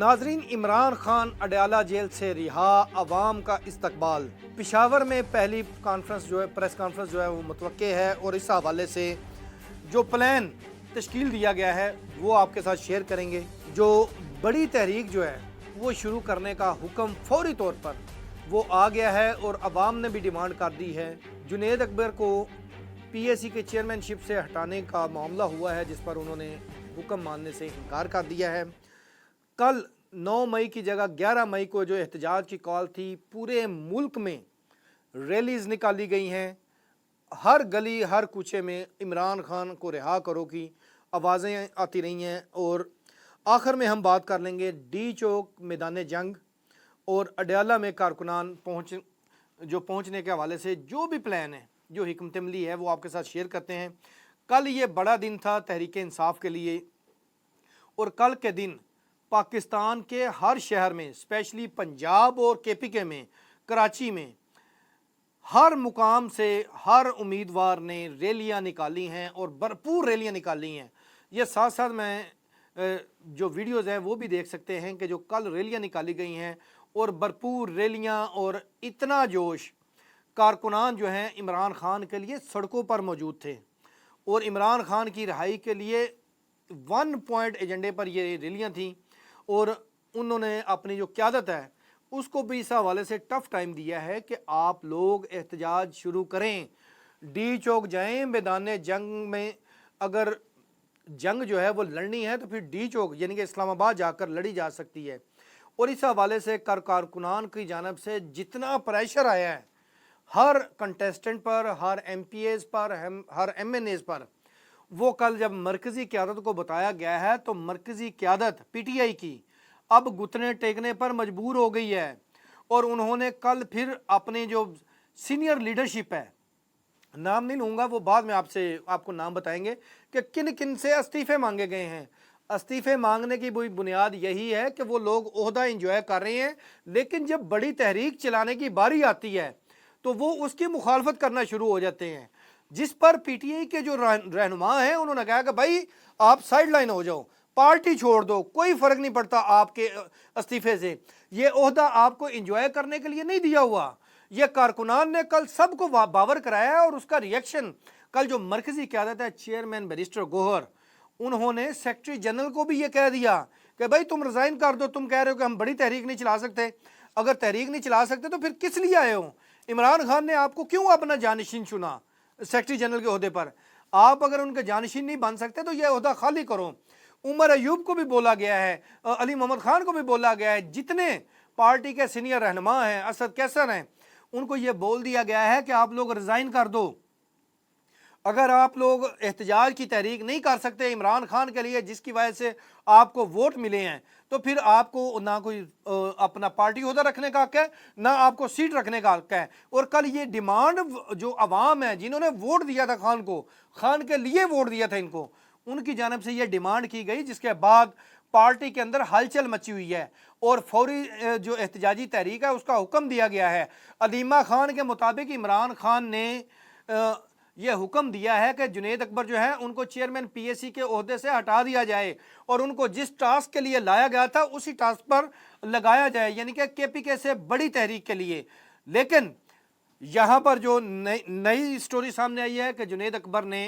नाजरीन, इमरान खान अडयाला जेल से रिहा, अवाम का इस्तकबाल। पेशावर में पहली कॉन्फ्रेंस जो है, प्रेस कॉन्फ्रेंस जो है वो मुतवक्के है और इस हवाले से जो प्लान तश्कील दिया गया है वो आपके साथ शेयर करेंगे। जो बड़ी तहरीक जो है वो शुरू करने का हुक्म फौरी तौर पर वो आ गया है और अवाम ने भी डिमांड कर दी है। जुनेद अकबर को PAC के चेयरमैनशिप से हटाने का मामला हुआ है जिस पर उन्होंने हुक्म मानने से इनकार कर दिया है। कल 9 मई की जगह 11 मई को जो एहतजाज की कॉल थी, पूरे मुल्क में रैलीज निकाली गई हैं। हर गली हर कूचे में इमरान खान को रिहा करो की आवाज़ें आती रही हैं। और आखिर में हम बात कर लेंगे डी चौक मैदान जंग और अडयाला में कारकुनान पहुंचने के हवाले से जो भी प्लान है, जो हिकमत अमली है वो आपके साथ शेयर करते हैं। कल ये बड़ा दिन था तहरीक इंसाफ के लिए और कल के दिन पाकिस्तान के हर शहर में, स्पेशली पंजाब और KPK में, कराची में, हर मुकाम से हर उम्मीदवार ने रैलियां निकाली हैं और भरपूर रैलियां निकाली हैं। ये साथ साथ मैं जो वीडियोज़ हैं वो भी देख सकते हैं कि जो कल रैलियां निकाली गई हैं और भरपूर रैलियां और इतना जोश। कारकुनान जो हैं इमरान खान के लिए सड़कों पर मौजूद थे और इमरान खान की रिहाई के लिए 1 पॉइंट एजेंडे पर ये रैलियां थीं और उन्होंने अपनी जो क़यादत है उसको भी इस हवाले से टफ़ टाइम दिया है कि आप लोग एहतजाज शुरू करें, डी चौक जाएं, मैदान जंग में अगर जंग जो है वो लड़नी है तो फिर डी चौक यानी कि इस्लामाबाद जाकर लड़ी जा सकती है। और इस हवाले से कारकुनान की जानिब से जितना प्रेशर आया है हर कंटेस्टेंट पर, हर MPAs पर, हर MNAs पर, वो कल जब मरकज़ी क़यादत को बताया गया है तो मरकज़ी क़यादत PTI की अब घुटने टेकने पर मजबूर हो गई है। और उन्होंने कल फिर अपने जो सीनियर लीडरशिप है, नाम नहीं लूँगा, वो बाद में आपको नाम बताएंगे कि किन किन से इस्तीफ़े मांगे गए हैं। इस्तीफ़े मांगने की बुनियाद यही है कि वो लोग ओहदा इंजॉय कर रहे हैं, लेकिन जब बड़ी तहरीक चलाने की बारी आती है तो वो उसकी मुखालफत करना शुरू हो जाते हैं। जिस पर PTI के जो रहनुमा हैं उन्होंने कहा कि भाई आप साइड लाइन हो जाओ, पार्टी छोड़ दो, कोई फ़र्क नहीं पड़ता आपके इस्तीफ़े से, ये ओहदा आपको इंजॉय करने के लिए नहीं दिया हुआ। ये कारकुनान ने कल सबको बावर कराया और उसका रिएक्शन कल जो मरकज़ी क़यादत है, चेयरमैन बैरिस्टर गौहर, उन्होंने सेक्रेटरी जनरल को भी ये कह दिया कि भाई तुम रिज़ाइन कर दो, तुम कह रहे हो कि हम बड़ी तहरीक नहीं चला सकते, अगर तहरीक नहीं चला सकते तो फिर किस लिए आए हो? इमरान खान ने आपको क्यों अपना जानशीन चुना सेक्रेटरी जनरल के ओहदे पर? आप अगर उनके जानशीन नहीं बन सकते तो यह ओहदा खाली करो। उमर अयूब को भी बोला गया है, अली मोहम्मद खान को भी बोला गया है, जितने पार्टी के सीनियर रहनुमा हैं, असद कैसर हैं, उनको ये बोल दिया गया है कि आप लोग रिज़ाइन कर दो। अगर आप लोग एहतजाज की तहरीक नहीं कर सकते इमरान खान के लिए, जिसकी वजह से आपको वोट मिले हैं, तो फिर आपको ना कोई अपना पार्टी ओहदा रखने का हक है, ना आपको सीट रखने का हक है। और कल ये डिमांड जो अवाम है, जिन्होंने वोट दिया था खान को, खान के लिए वोट दिया था इनको, उनकी जानिब से ये डिमांड की गई, जिसके बाद पार्टी के अंदर हलचल मची हुई है और फौरी जो एहतजाजी तहरीक है उसका हुक्म दिया गया है। अलीमा खान के मुताबिक इमरान खान ने यह हुक्म दिया है कि जुनेद अकबर जो है उनको चेयरमैन PAC के ओहदे से हटा दिया जाए और उनको जिस टास्क के लिए लाया गया था उसी टास्क पर लगाया जाए, यानी कि KPK से बड़ी तहरीक के लिए। लेकिन यहाँ पर जो नई स्टोरी सामने आई है कि जुनेद अकबर ने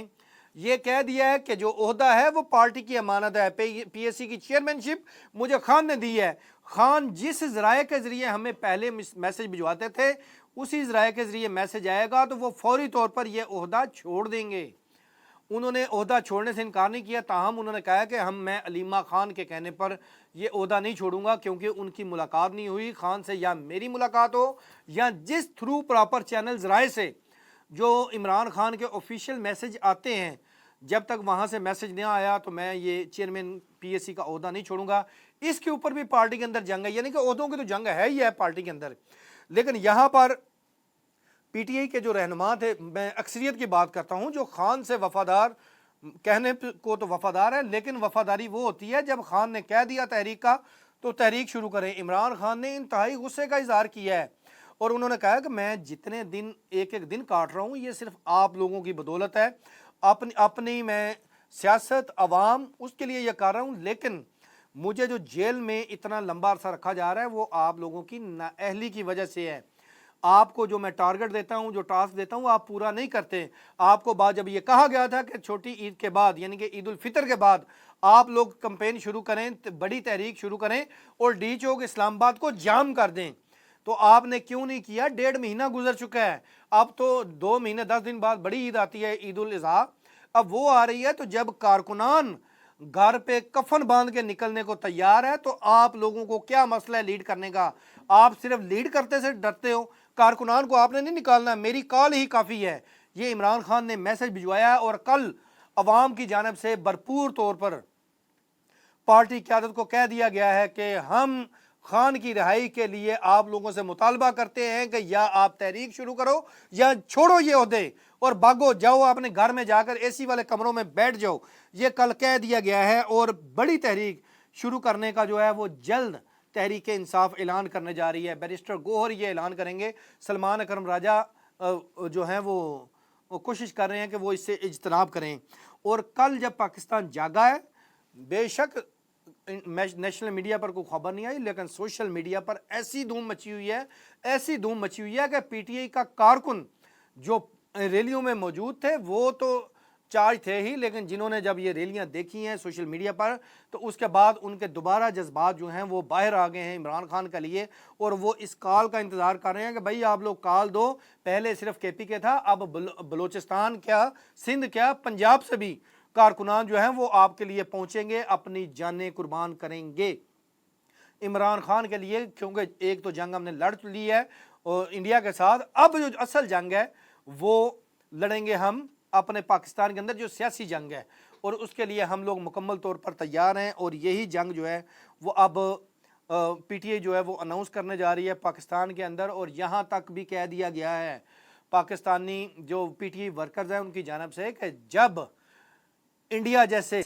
ये कह दिया है कि जो ओहदा है वो पार्टी की अमानत है, PAC की चेयरमैनशिप मुझे खान ने दी है। खान जिस ज़राए के ज़रिए हमें पहले मैसेज भिजवाते थे उसी ज़राए के ज़रिए मैसेज आएगा तो वो फौरी तौर पर यह ओहदा छोड़ देंगे। उन्होंने ओहदा छोड़ने से इनकार नहीं किया, ताहम उन्होंने कहा कि मैं अलीमा खान के कहने पर यह ओहदा नहीं छोड़ूंगा, क्योंकि उनकी मुलाकात नहीं हुई खान से, या मेरी मुलाकात हो या जिस थ्रू प्रॉपर चैनल ज़राए से जो इमरान खान के ऑफिशियल मैसेज आते हैं, जब तक वहाँ से मैसेज नहीं आया तो मैं ये चेयरमैन PAC का ओहदा नहीं छोड़ूंगा। इसके ऊपर भी पार्टी के अंदर जंग है, यानी कि ओहदों की तो जंग है ही है पार्टी के अंदर। लेकिन यहाँ पर PTI के जो रहनुमा थे, मैं अक्सरियत की बात करता हूँ, जो खान से वफादार, कहने को तो वफादार है, लेकिन वफादारी वो होती है जब खान ने कह दिया तहरीक का तो तहरीक शुरू करें। इमरान खान ने इंतहाई गुस्से का इजहार किया है और उन्होंने कहा कि मैं जितने दिन एक एक दिन काट रहा हूँ ये सिर्फ आप लोगों की बदौलत है, अपनी मैं सियासत अवाम उसके लिए यह कर रहा हूँ, लेकिन मुझे जो जेल में इतना लंबा अरसा रखा जा रहा है वो आप लोगों की नाअहली की वजह से है। आपको जो मैं टारगेट देता हूं, जो टास्क देता हूं, आप पूरा नहीं करते। आपको बाद जब ये कहा गया था कि छोटी ईद के बाद यानी कि ईद उल फितर के बाद आप लोग कैंपेन शुरू करें, बड़ी तहरीक शुरू करें और डी चौक इस्लामाबाद को जाम कर दें, तो आपने क्यों नहीं किया? 1.5 महीना गुजर चुका है। अब तो 2 महीने 10 दिन बाद बड़ी ईद आती है, ईद उल अज़हा, अब वो आ रही है। तो जब कारकुनान घर पे कफन बांध के निकलने को तैयार है तो आप लोगों को क्या मसला है लीड करने का? आप सिर्फ लीड करते से डरते हो, कारकुनान को आपने नहीं निकालना। मेरी कॉल ही काफ़ी है। ये इमरान खान ने मैसेज भिजवाया है और कल अवाम की जानिब से भरपूर तौर पर पार्टी क़यादत को कह दिया गया है कि हम खान की रिहाई के लिए आप लोगों से मुतालबा करते हैं कि या आप तहरीक शुरू करो या छोड़ो ये ओहदे और भागो, जाओ अपने घर में जाकर एसी वाले कमरों में बैठ जाओ। ये कल कह दिया गया है और बड़ी तहरीक शुरू करने का जो है वो जल्द तहरीक इंसाफ ऐलान करने जा रही है। बैरिस्टर गोहर ये ऐलान करेंगे। सलमान अकरम राजा जो हैं वो कोशिश कर रहे हैं कि वो इससे इज्तनाब करें। और कल जब पाकिस्तान जागा है, बेशक नेशनल मीडिया पर कोई खबर नहीं आई, लेकिन सोशल मीडिया पर ऐसी धूम मची हुई है, ऐसी धूम मची हुई है कि पीटीआई का कारकुन जो रैलियों में मौजूद थे वो तो चार्ज थे ही, लेकिन जिन्होंने जब ये रैलियां देखी हैं सोशल मीडिया पर तो उसके बाद उनके दोबारा जज्बात जो हैं वो बाहर आ गए हैं इमरान खान के लिए। और वो इस कॉल का इंतज़ार कर रहे हैं कि भाई आप लोग कॉल दो। पहले सिर्फ केपी के था, अब बलोचिस्तान क्या, सिंध क्या, पंजाब से भी कारकुनान जो हैं वो आपके लिए पहुंचेंगे, अपनी जानें कुर्बान करेंगे इमरान खान के लिए। क्योंकि एक तो जंग हमने लड़ ली है और इंडिया के साथ, अब जो असल जंग है वो लड़ेंगे हम अपने पाकिस्तान के अंदर, जो सियासी जंग है, और उसके लिए हम लोग मुकम्मल तौर पर तैयार हैं। और यही जंग जो है वो अब पीटीआई जो है वो अनाउंस करने जा रही है पाकिस्तान के अंदर। और यहाँ तक भी कह दिया गया है पाकिस्तानी जो पीटीआई वर्कर्स हैं उनकी जानिब से कि जब इंडिया जैसे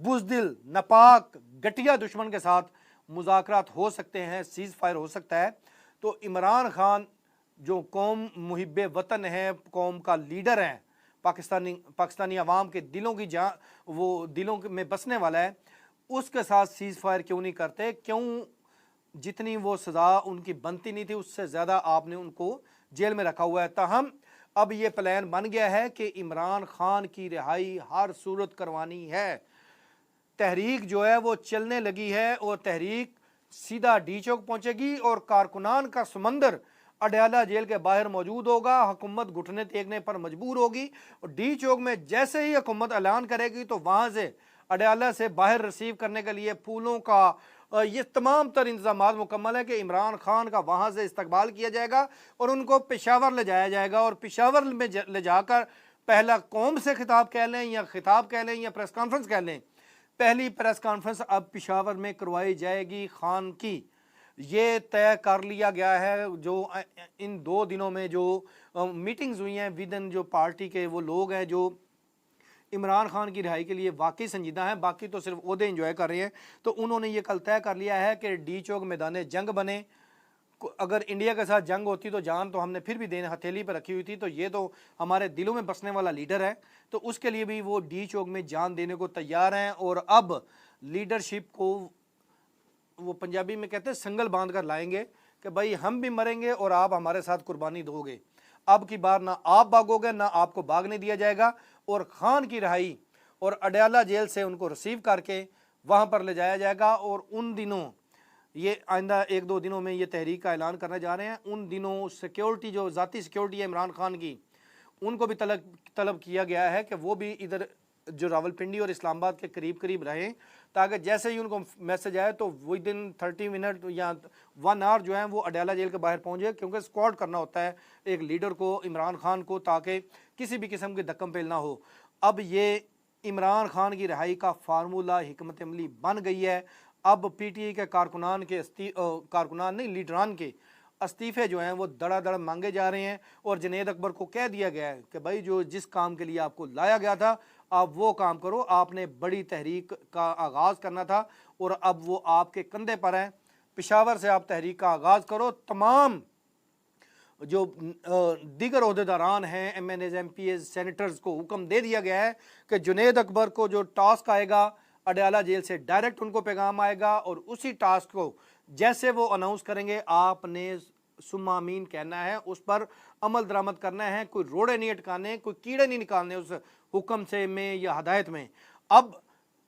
बुज़दिल, नापाक, घटिया दुश्मन के साथ मुज़ाकरात हो सकते हैं, सीज़ फायर हो सकता है, तो इमरान खान जो कौम मुहिब्बे वतन है, कौम का लीडर है, पाकिस्तानी अवाम के दिलों की वो दिलों में बसने वाला है, उसके साथ सीज़ फायर क्यों नहीं करते? क्यों जितनी वो सज़ा उनकी बनती नहीं थी उससे ज़्यादा आपने उनको जेल में रखा हुआ है? ताहम अब ये प्लान बन गया है कि इमरान खान की रिहाई हर सूरत करवानी है। तहरीक जो है वो चलने लगी है और तहरीक सीधा डी चौक पहुंचेगी और कारकुनान का समंदर अडयाला जेल के बाहर मौजूद होगा। हुकूमत घुटने टेकने पर मजबूर होगी और डी चौक में जैसे ही हुकूमत ऐलान करेगी तो वहाँ से अडयाला से बाहर रिसीव करने के लिए फूलों का ये तमाम तर इंतजाम मुकम्मल है कि इमरान खान का वहाँ से इस्तकबाल किया जाएगा और उनको पेशावर ले जाया जाएगा। और पेशावर में ले जाकर पहला कौम से खिताब कह लें या खिताब कह लें या प्रेस कॉन्फ्रेंस कह लें, पहली प्रेस कॉन्फ्रेंस अब पेशावर में करवाई जाएगी खान की। ये तय कर लिया गया है। जो इन 2 दिनों में जो मीटिंग्स हुई हैं विदन जो पार्टी के वो लोग हैं जो इमरान खान की रिहाई के लिए वाकई संजीदा हैं, बाकी तो सिर्फ ओहदे एंजॉय कर रहे हैं, तो उन्होंने ये कल तय कर लिया है कि डी चौक मैदान जंग बने। अगर इंडिया के साथ जंग होती तो जान तो हमने फिर भी देने हथेली पर रखी हुई थी, तो ये तो हमारे दिलों में बसने वाला लीडर है, तो उसके लिए भी वो डी चौक में जान देने को तैयार हैं। और अब लीडरशिप को वो पंजाबी में कहते हैं संगल बांध कर लाएंगे कि भाई हम भी मरेंगे और आप हमारे साथ कुर्बानी दोगे। अब की बार ना आप भागोगे ना आपको भागने दिया जाएगा। और खान की रिहाई और अडयाला जेल से उनको रिसीव करके वहाँ पर ले जाया जाएगा। और उन दिनों ये आइंदा 1-2 दिनों में ये तहरीक का ऐलान करने जा रहे हैं। उन दिनों सिक्योरिटी जो ज़ाती सिक्योरिटी है इमरान खान की, उनको भी तलब किया गया है कि वो भी इधर जो रावलपिंडी और इस्लामाबाद के करीब करीब रहें, ताकि जैसे ही उनको मैसेज आए तो विद इन 30 मिनट या 1 आवर जो है वो अडयाला जेल के बाहर पहुँचे, क्योंकि स्क्वाड करना होता है एक लीडर को, इमरान खान को, ताकि किसी भी किस्म की धक्कम पेल ना हो। अब ये इमरान खान की रिहाई का फार्मूला हिकमत अमली बन गई है। अब पीटीआई के कारकुनान नहीं लीडरान के इस्तीफ़े जो हैं वो धड़ाधड़ मांगे जा रहे हैं। और जुनैद अकबर को कह दिया गया है कि भाई जो जिस काम के लिए आपको लाया गया था आप वो काम करो, आपने बड़ी तहरीक का आगाज़ करना था और अब वो आपके कंधे पर है। पेशावर से आप तहरीक का आगाज़ करो। तमाम जो दीगर ओहदेदारान हैं, MNAs, MPs, सेनेटर्स को हुक्म दे दिया गया है कि जुनैद अकबर को जो टास्क आएगा अडयाला जेल से डायरेक्ट उनको पैगाम आएगा और उसी टास्क को जैसे वो अनाउंस करेंगे आपने सुम्मा अमीन कहना है, उस पर अमल दरामद करना है। कोई रोड़े नहीं अटकाने, कोई कीड़े नहीं निकालने उस हुक्म से में या हदायत में। अब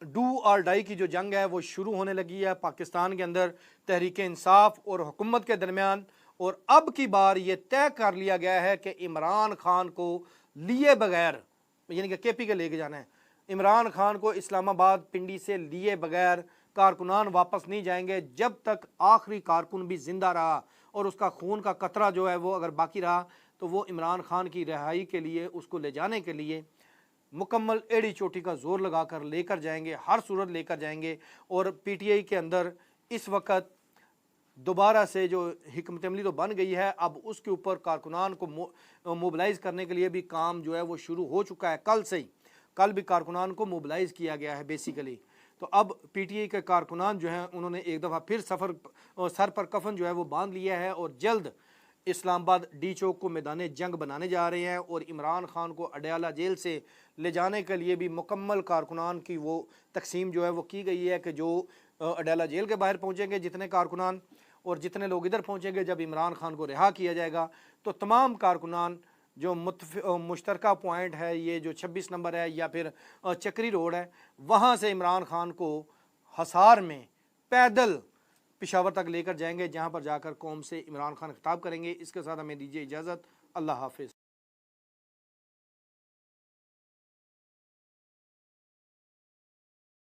डू और डाई की जो जंग है वो शुरू होने लगी है पाकिस्तान के अंदर तहरीक इंसाफ और हुकूमत के दरमियान। और अब की बार ये तय कर लिया गया है कि इमरान खान को लिए बगैर, यानी कि केपी के लेके जाना है, इमरान खान को इस्लामाबाद पिंडी से लिए बगैर कारकुनान वापस नहीं जाएंगे जब तक आखिरी कारकुन भी जिंदा रहा और उसका खून का कतरा जो है वो अगर बाकी रहा तो वो इमरान खान की रिहाई के लिए, उसको ले जाने के लिए मुकम्मल एड़ी चोटी का जोर लगाकर लेकर जाएंगे, हर सूरत लेकर जाएंगे। और पीटीआई के अंदर इस वक्त दोबारा से जो हिकमत अमली तो बन गई है, अब उसके ऊपर कारकुनान को मोबिलाइज़ करने के लिए भी काम जो है वो शुरू हो चुका है। कल से ही, कल भी कारकुनान को मोबिलाइज़ किया गया है बेसिकली। तो अब पीटीआई के कारकुनान जो हैं उन्होंने एक दफ़ा फिर सर पर कफन जो है वो बांध लिया है और जल्द इस्लामाबाद डी चौक को मैदान जंग बनाने जा रहे हैं। और इमरान खान को अडयाला जेल से ले जाने के लिए भी मुकम्मल कारकुनान की वो तकसीम जो है वो की गई है कि जो अडयाला जेल के बाहर पहुंचेंगे जितने कारकुनान और जितने लोग इधर पहुंचेंगे, जब इमरान खान को रिहा किया जाएगा तो तमाम कारकुनान जो मुश्तरका पॉइंट है, ये जो 26 नंबर है या फिर चक्री रोड है, वहाँ से इमरान खान को हसार में पैदल पेशावर तक लेकर जाएंगे, जहाँ पर जाकर कौम से इमरान खान खिताब करेंगे। इसके साथ हमें दीजिए इजाज़त। अल्लाह हाफिज़।